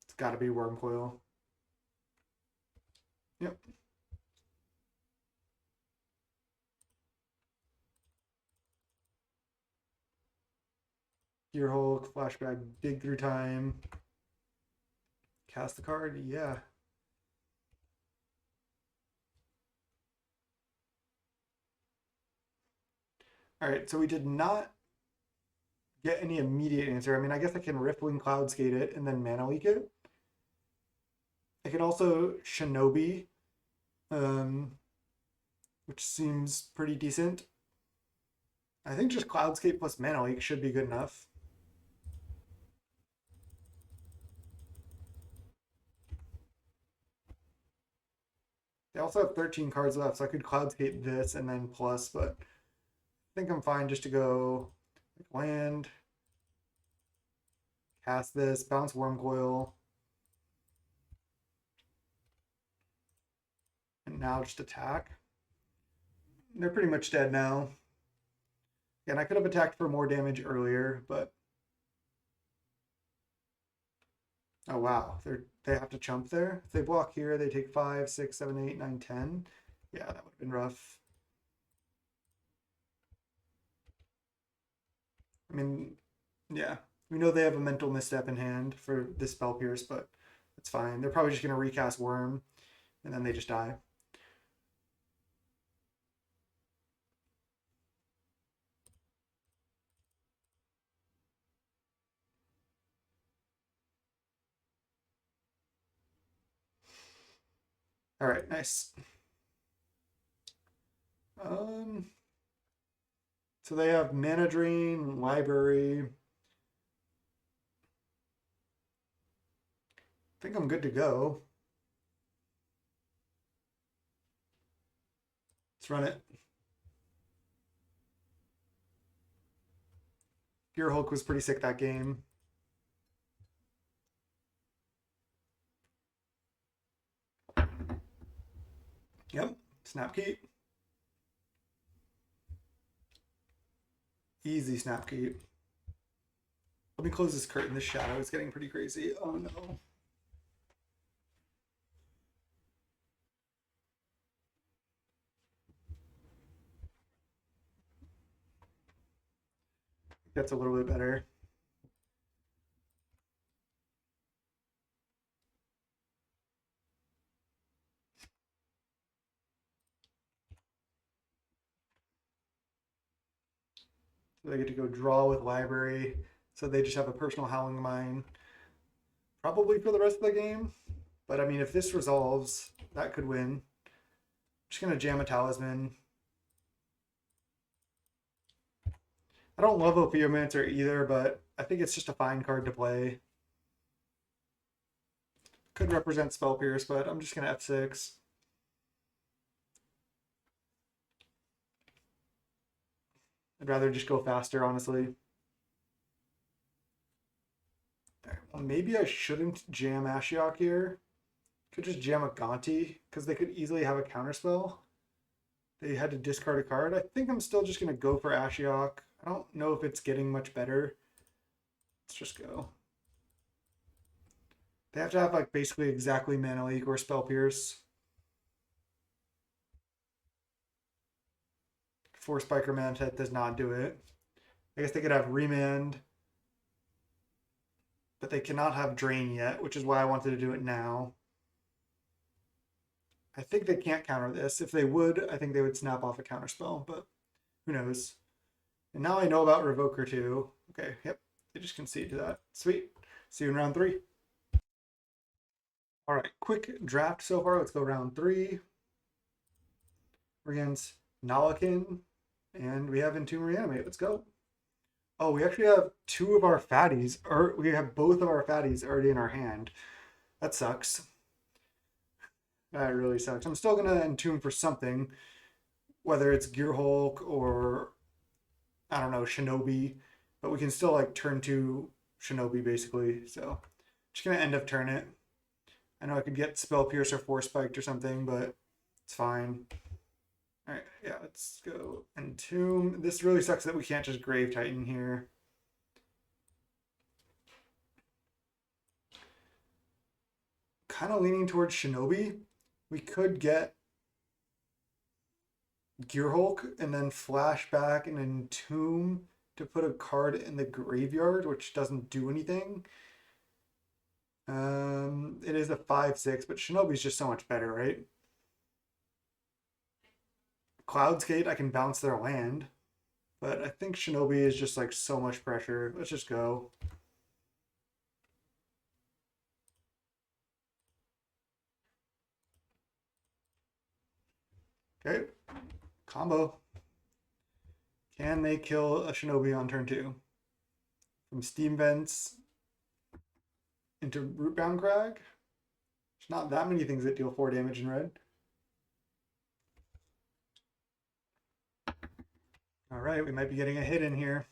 It's got to be Worm Coil. Yep. Gear Hulk, Flashback, Dig Through Time. Cast the card, yeah. All right, so we did not get any immediate answer. I mean, I guess I can Riftwing Cloudskate it and then Mana Leak it. I can also Shinobi, which seems pretty decent. I think just Cloudscape plus Mana Leak should be good enough. They also have 13 cards left, so I could Cloudscape this and then plus, but I think I'm fine just to go land, cast this, bounce Wormcoil, and now just attack. They're pretty much dead now. And I could have attacked for more damage earlier, but oh wow, they have to chump there. If they block here, they take 5, 6, 7, 8, 9, 10. Yeah, that would have been rough. I mean, yeah, we know they have a mental misstep in hand for this Spell Pierce, but it's fine. They're probably just going to recast Worm, and then they just die. All right, nice. So they have Mana Drain, Library. I think I'm good to go. Let's run it. Gear Hulk was pretty sick that game. Yep, Snap Keep. Easy Snap Keep. Let me close this curtain. This shadow is getting pretty crazy. Oh no. That's a little bit better. So they get to go draw with Library. So they just have a personal Howling Mine. Probably for the rest of the game. But I mean, if this resolves, that could win. I'm just going to jam a Talisman. I don't love Ophiomancer either, but I think it's just a fine card to play. Could represent Spell Pierce, but I'm just going to F6. I'd rather just go faster, honestly. Well, maybe I shouldn't jam Ashiok here. Could just jam a Gonti, because they could easily have a counterspell. They had to discard a card. I think I'm still just going to go for Ashiok. I don't know if it's getting much better. Let's just go. They have to have like basically exactly Mana Leak or Spell Pierce. Force Spiker Mantet does not do it. I guess they could have Remand, but they cannot have Drain yet, which is why I wanted to do it now. I think they can't counter this. If they would, I think they would snap off a counterspell, but who knows. And now I know about Revoker too. Okay, yep, they just concede to that. Sweet. See you in round 3. All right, quick draft so far. Let's go round 3. We're against Nalakin, and we have Entomb Reanimate. Let's go. Oh, we actually have two of our fatties, or we have both of our fatties already in our hand. That sucks. That really sucks. I'm still gonna entomb for something, whether it's Gear Hulk or I don't know, Shinobi, but we can still like turn to Shinobi basically. So just gonna end of turn it. I know I could get Spell Pierce or Force Spiked or something, but it's fine. All right, yeah, let's go Entomb. This really sucks that we can't just Grave Titan here. Kind of leaning towards Shinobi. We could get Gear Hulk and then flash back and Entomb to put a card in the graveyard, which doesn't do anything. It is a 5/6, but Shinobi's just so much better, right? Cloudscape, I can bounce their land, but I think Shinobi is just like so much pressure. Let's just go. Okay, combo. Can they kill a Shinobi on turn 2? From Steam Vents into Rootbound Crag? There's not that many things that deal 4 damage in red. All right, we might be getting a hit in here.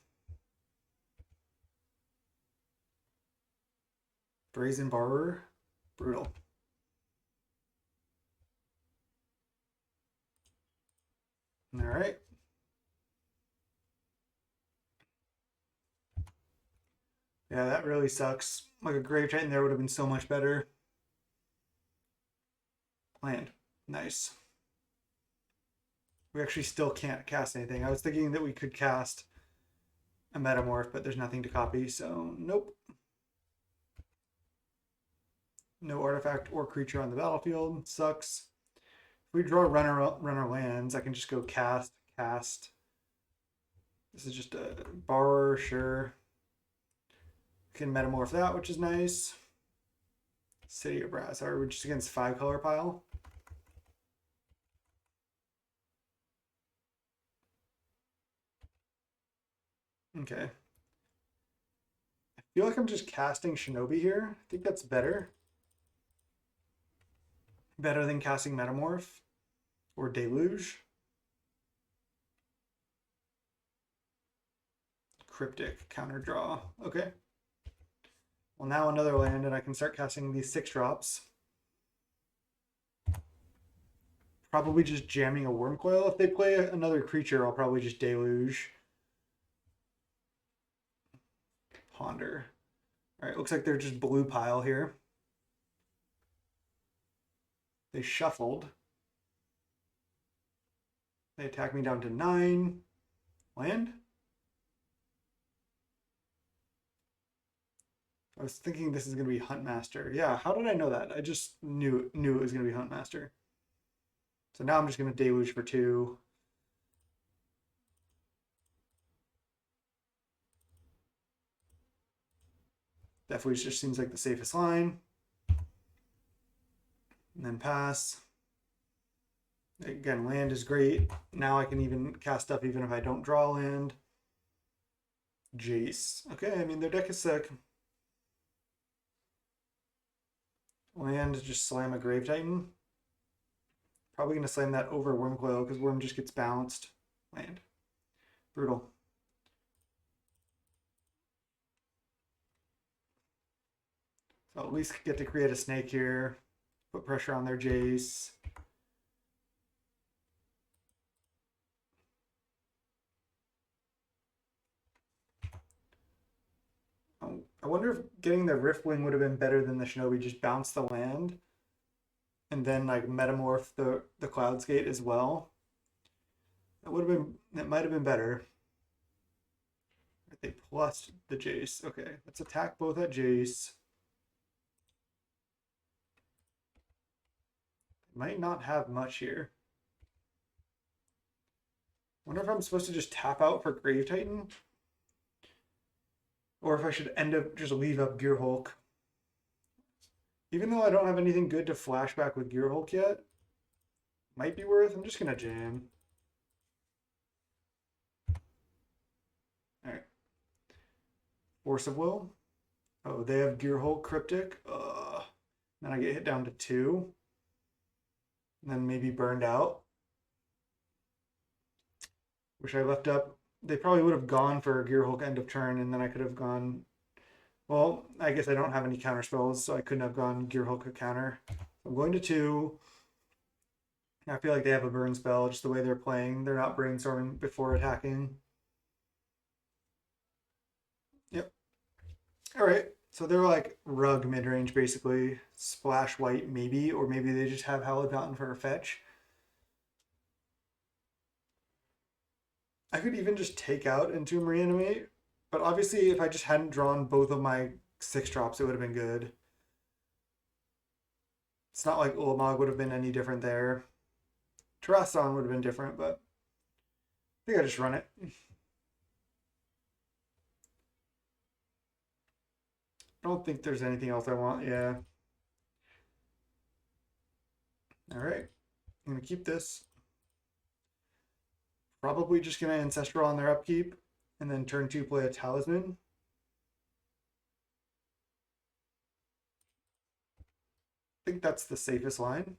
Brazen Borrower, brutal. All right. Yeah, that really sucks. Like a Grave Titan there would have been so much better. Land. Nice. We actually still can't cast anything. I was thinking that we could cast a Metamorph, but there's nothing to copy, so nope. No artifact or creature on the battlefield. Sucks. If we draw runner lands, I can just go cast. This is just a borrower, sure. Can Metamorph that, which is nice. City of Brass. Are we just against 5-color pile? Okay. I feel like I'm just casting Shinobi here. I think that's better. Better than casting Metamorph or Deluge. Cryptic, counter draw. Okay. Well, now another land, and I can start casting these 6-drops. Probably just jamming a Wormcoil. If they play another creature, I'll probably just Deluge. Ponder. All right, looks like they're just blue pile here. They shuffled. They attack me down to 9. Land? I was thinking this is going to be Huntmaster. Yeah, how did I know that? I just knew it was going to be Huntmaster. So now I'm just going to Deluge for 2. Definitely just seems like the safest line. And then pass. Again, land is great. Now I can even cast stuff even if I don't draw land. Jace. Okay, I mean, their deck is sick. Land, just slam a Grave Titan. Probably going to slam that over Wormcoil because Worm just gets bounced. Land. Brutal. So at least get to create a snake here. Put pressure on their Jace. I wonder if getting the Riftwing would have been better than the Shinobi. Just bounce the land and then like metamorph the Cloudscape as well. That would have been, that might have been better. They plus the Jace. Okay, let's attack both at Jace. Might not have much here. Wonder if I'm supposed to just tap out for Grave Titan, or if I should end up just leave up Gear Hulk. Even though I don't have anything good to flashback with Gear Hulk yet, might be worth. I'm just gonna jam. All right. Force of Will. Oh, they have Gear Hulk Cryptic. Then I get hit down to 2. And then maybe burned out. Wish I left up. They probably would have gone for Gear Hulk end of turn, and then I could have gone. Well, I guess I don't have any counter spells, so I couldn't have gone Gear Hulk counter. I'm going to 2. I feel like they have a burn spell, just the way they're playing. They're not brainstorming before attacking. Yep. All right. So they're like rug mid range, basically. Splash white, maybe, or maybe they just have Hallowed Fountain for a fetch. I could even just take out Entomb Reanimate, but obviously, if I just hadn't drawn both of my 6 drops, it would have been good. It's not like Ulamog would have been any different there. Terrasan would have been different, but I think I just run it. I don't think there's anything else I want. Yeah. All right. I'm going to keep this. Probably just going to Ancestral on their upkeep, and then turn 2 play a Talisman. I think that's the safest line.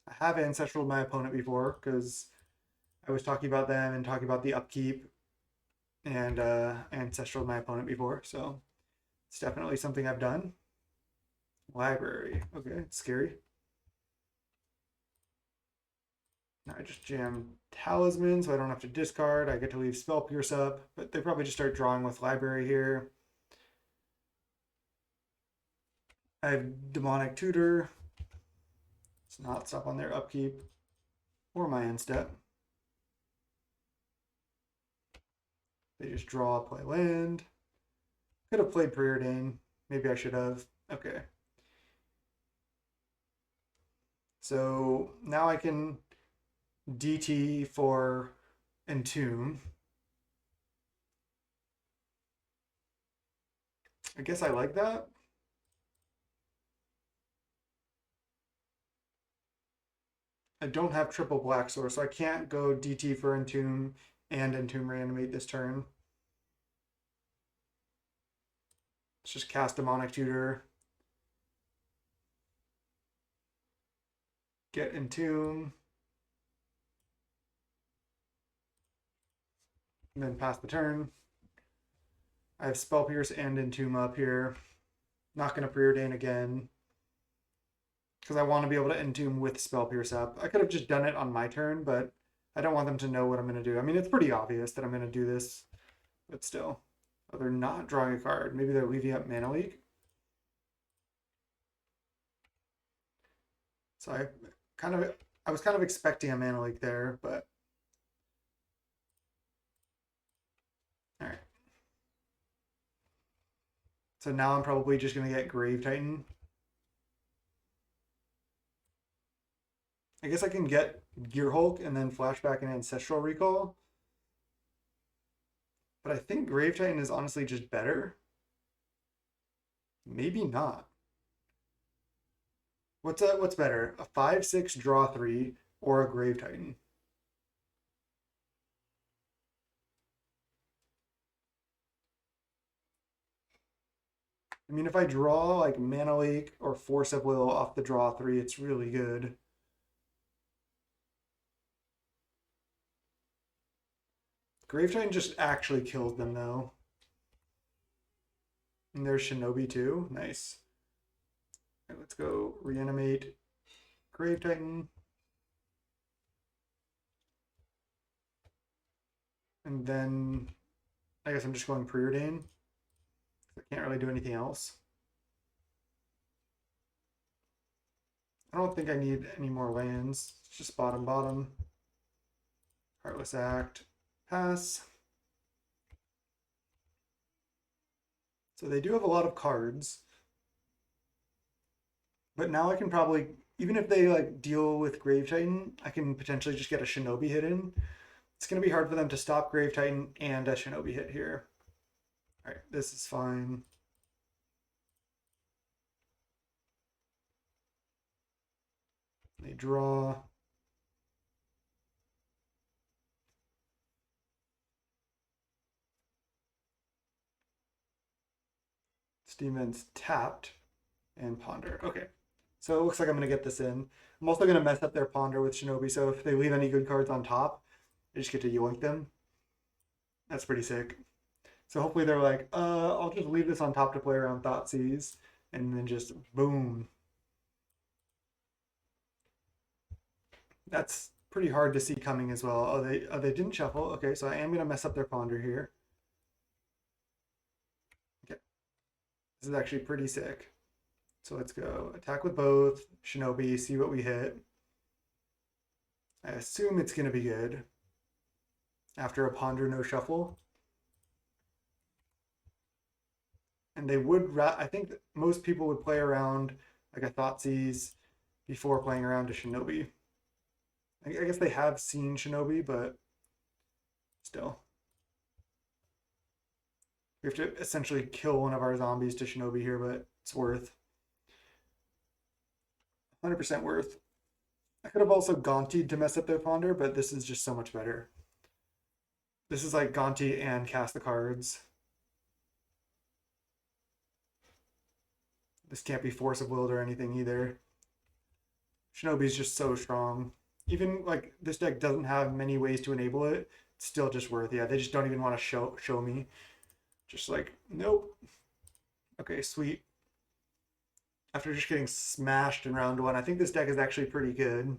I have Ancestral my opponent before because I was talking about them and talking about the upkeep, and Ancestral my opponent before, so it's definitely something I've done. Library. Okay, it's scary. Now I just jam Talisman so I don't have to discard. I get to leave Spell Pierce up, but they probably just start drawing with Library here. I have Demonic Tutor. It's not stop on their upkeep or my end step. They just draw, play land. Could have played Preordain. Maybe I should have. Okay. So now I can DT for Entomb. I guess I like that. I don't have triple black source, so I can't go DT for Entomb and Entomb Reanimate this turn. Let's just cast Demonic Tutor. Get Entomb. And then pass the turn. I have Spell Pierce and Entomb up here. Not going to Preordain again, because I want to be able to Entomb with Spell Pierce up. I could have just done it on my turn, but I don't want them to know what I'm going to do. I mean, it's pretty obvious that I'm going to do this, but still. Oh, they're not drawing a card. Maybe they're leaving up Mana Leak. So I was kind of expecting a Mana Leak there, but all right. So now I'm probably just going to get Grave Titan. I guess I can get Gear Hulk and then flashback and Ancestral Recall. But I think Grave Titan is honestly just better. Maybe not. What's better? A 5/6 draw 3 or a Grave Titan? I mean, if I draw like Mana Leak or Force of Will off the draw 3, it's really good. Grave Titan just actually kills them though. And there's Shinobi too. Nice. All right, let's go reanimate Grave Titan. And then I guess I'm just going Preordain. I can't really do anything else. I don't think I need any more lands. It's just bottom, bottom. Heartless Act. Pass. So they do have a lot of cards. But now I can probably, even if they like deal with Grave Titan, I can potentially just get a Shinobi hit in. It's going to be hard for them to stop Grave Titan and a Shinobi hit here. All right, this is fine. Okay, draw. Steam Vents tapped and Ponder. Okay, so it looks like I'm going to get this in. I'm also going to mess up their Ponder with Shinobi, so if they leave any good cards on top, I just get to yoink them. That's pretty sick. So hopefully they're like, I'll just leave this on top to play around Thoughtseize, and then just boom. That's pretty hard to see coming as well. They didn't shuffle. Okay, so I am gonna mess up their Ponder here. Okay, this is actually pretty sick. So let's go attack with both Shinobi, see what we hit. I assume it's gonna be good after a Ponder no shuffle. And they would, I think most people would play around like a Thoughtseize before playing around a Shinobi. I guess they have seen Shinobi, but still. We have to essentially kill one of our zombies to Shinobi here, but it's worth. 100% worth. I could have also Gauntied to mess up their Ponder, but this is just so much better. This is like Gaunty and cast the cards. This can't be Force of Willed or anything either. Shinobi's just so strong. Even like this deck doesn't have many ways to enable it. It's still just worth. Yeah, they just don't even want to show me. Just like, nope. Okay, sweet. After just getting smashed in round one, I think this deck is actually pretty good.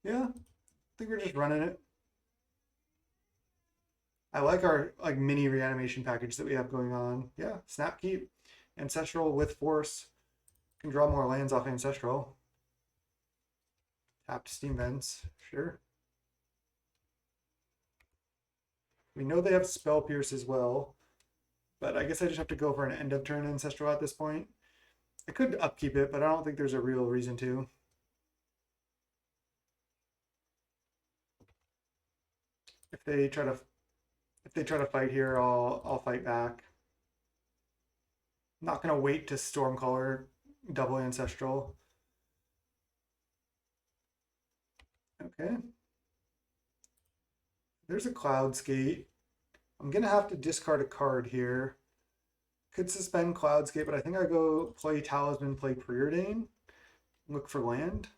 Yeah, I think we're just running it. I like our like mini reanimation package that we have going on. Yeah, Snap Keep, Ancestral with Force. Can draw more lands off Ancestral. Tapped Steam Vents, sure. We know they have Spell Pierce as well, but I guess I just have to go for an end of turn Ancestral at this point. I could upkeep it, but I don't think there's a real reason to. If they try to fight here, I'll fight back. I'm not gonna wait to Stormcaller double Ancestral. Okay. There's a Cloudscape. I'm gonna have to discard a card here. Could suspend Cloudscape, but I think I go play Talisman, play Preordain, look for land.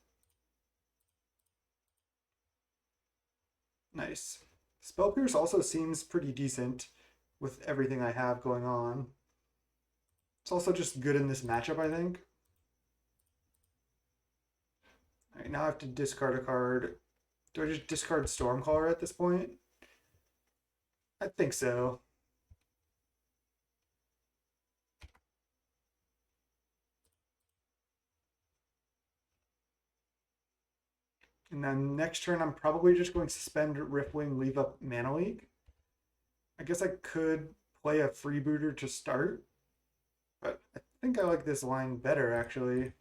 Nice. Spell Pierce also seems pretty decent with everything I have going on. It's also just good in this matchup, I think. All right, now I have to discard a card. Do I just discard Stormcaller at this point? I think so. And then next turn, I'm probably just going to suspend Riftwing, leave up Mana Leak. I guess I could play a Freebooter to start, but I think I like this line better, actually.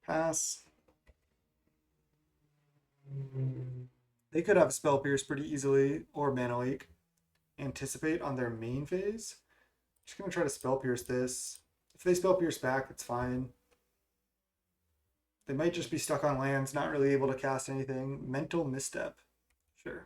Pass. They could have Spell Pierce pretty easily, or Mana Leak. Anticipate on their main phase. Just gonna try to Spell Pierce this. If they Spell Pierce back, it's fine. They might just be stuck on lands, not really able to cast anything. Mental Misstep. Sure.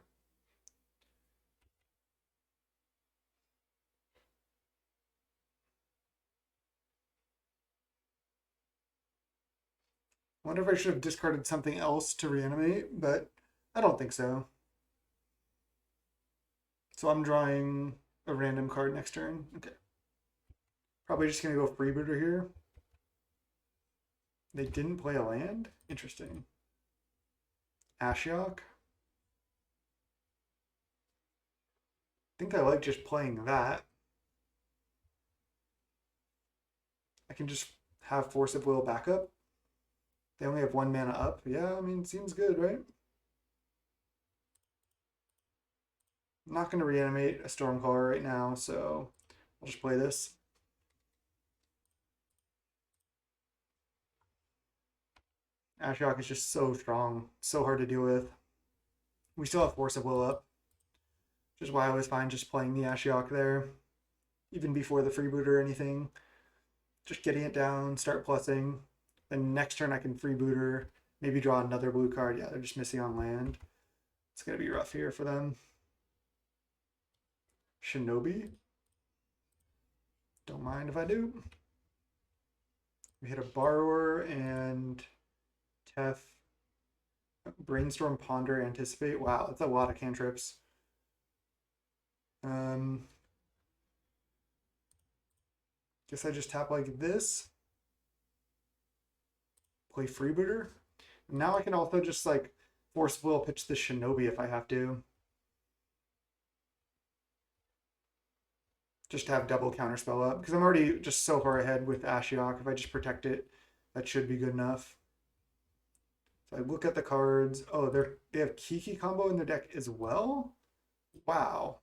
I wonder if I should have discarded something else to reanimate, but I don't think so. So I'm drawing a random card next turn. Okay. Probably just gonna go Freebooter here. They didn't play a land? Interesting. Ashiok. I think I like just playing that. I can just have Force of Will backup. They only have 1 mana up. Yeah, I mean, seems good, right? I'm not going to reanimate a Stormcaller right now, so I'll just play this. Ashiok is just so strong, so hard to deal with. We still have Force of Will up. which is why I was fine just playing the Ashiok there, even before the freeboot or anything. Just getting it down, start plussing. Then next turn I can freebooter, maybe draw another blue card. Yeah, they're just missing on land. It's gonna be rough here for them. Shinobi. Don't mind if I do. We hit a borrower and Tef. Brainstorm, ponder, anticipate. Wow, that's a lot of cantrips. Guess I just tap like this. Play freebooter. Now I can also just like force will pitch the Shinobi if I have to. Just to have double counterspell up because I'm already just so far ahead with Ashiok. If I just protect it, that should be good enough. So I look at the cards. Oh, they have Kiki combo in their deck as well. Wow.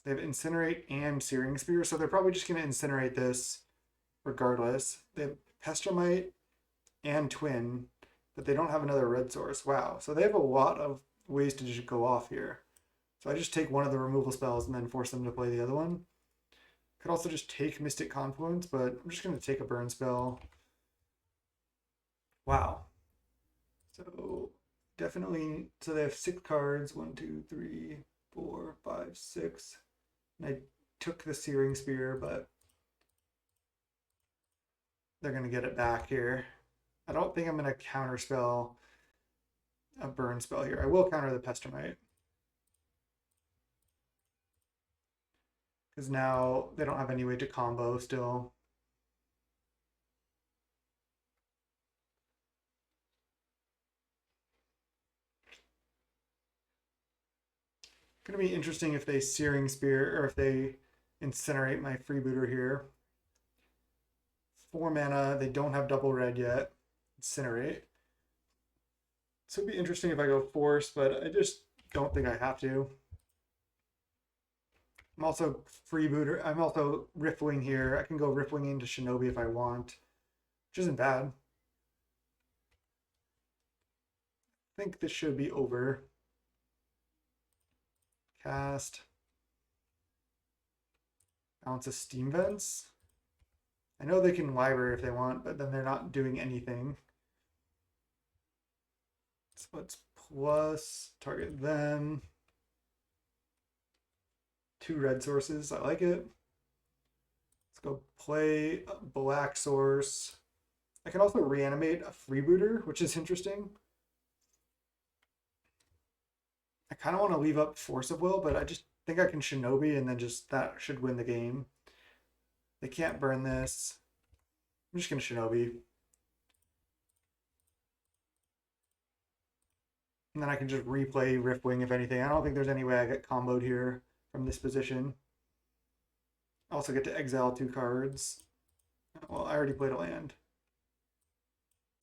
They have Incinerate and Searing Spear, so they're probably just going to incinerate this regardless. They have Pestromite and Twin, but they don't have another red source. Wow. So they have a lot of ways to just go off here. So I just take one of the removal spells and then force them to play the other one. Could also just take Mystic Confluence, but I'm just going to take a burn spell. Wow. So definitely, so they have 6 cards. 1, 2, 3, 4, 5, 6. And I took the Searing Spear, but they're going to get it back here. I don't think I'm going to counterspell a burn spell here. I will counter the Pestromite. Because now they don't have any way to combo still. Going to be interesting if they Searing Spear or if they incinerate my freebooter here. 4 mana, they don't have double red yet. Incinerate. So it'd be interesting if I go force, but I just don't think I have to. I'm also freebooter. I'm also riffling here. I can go riffling into Shinobi if I want, which isn't bad. I think this should be over. Cast. Bounce of Steam Vents. I know they can library if they want, but then they're not doing anything. So let's plus, target them. 2 red sources, I like it. Let's go play a black source. I can also reanimate a freebooter, which is interesting. I kind of want to leave up Force of Will, but I just think I can Shinobi and then just that should win the game. They can't burn this. I'm just going to Shinobi. And then I can just replay Riftwing if anything. I don't think there's any way I get comboed here from this position. I also get to exile 2 cards. Well, I already played a land.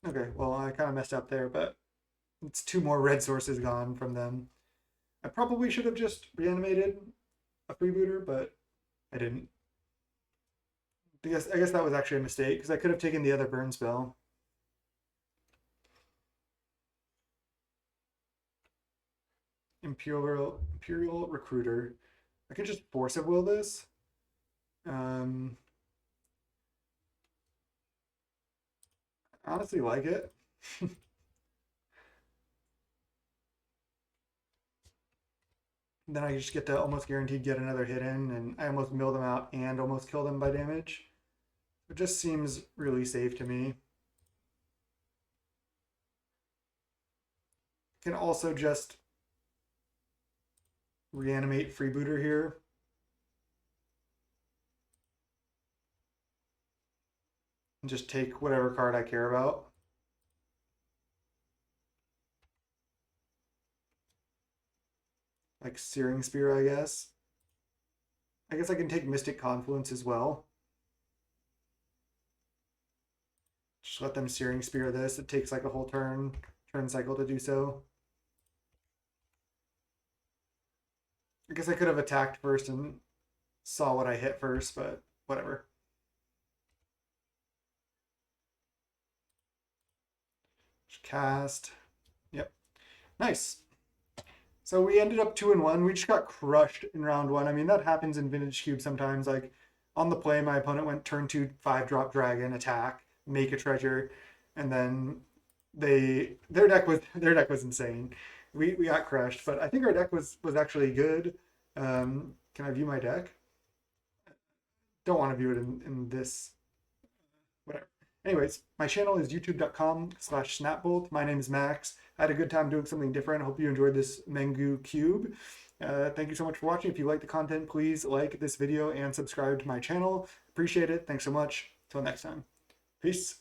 Okay, well, I kind of messed up there, but it's 2 more red sources gone from them. I probably should have just reanimated a freebooter, but I didn't. I guess that was actually a mistake, because I could have taken the other burn spell. Imperial Recruiter. I can just Force of Will this. Honestly like it. Then I just get to almost guaranteed get another hit in, and I almost mill them out and almost kill them by damage. It just seems really safe to me. Can also just reanimate freebooter here. And just take whatever card I care about. Like Searing Spear, I guess. I guess I can take Mystic Confluence as well. Just let them Searing Spear this. It takes like a whole turn cycle to do so. I guess I could have attacked first and saw what I hit first, but whatever. Just cast. Yep. Nice. So we ended up 2-1. We just got crushed in round one. I mean, that happens in Vintage Cube sometimes. Like on the play, my opponent went turn two, 5-drop dragon, attack, make a treasure, and then their deck was insane. We got crushed, but I think our deck was actually good. Can I view my deck? Don't want to view it in this. Whatever. Anyways, my channel is youtube.com/snapbolt. My name is Max. I had a good time doing something different. I hope you enjoyed this Mengu Cube. Thank you so much for watching. If you like the content, please like this video and subscribe to my channel. Appreciate it. Thanks so much. Till next time. Peace.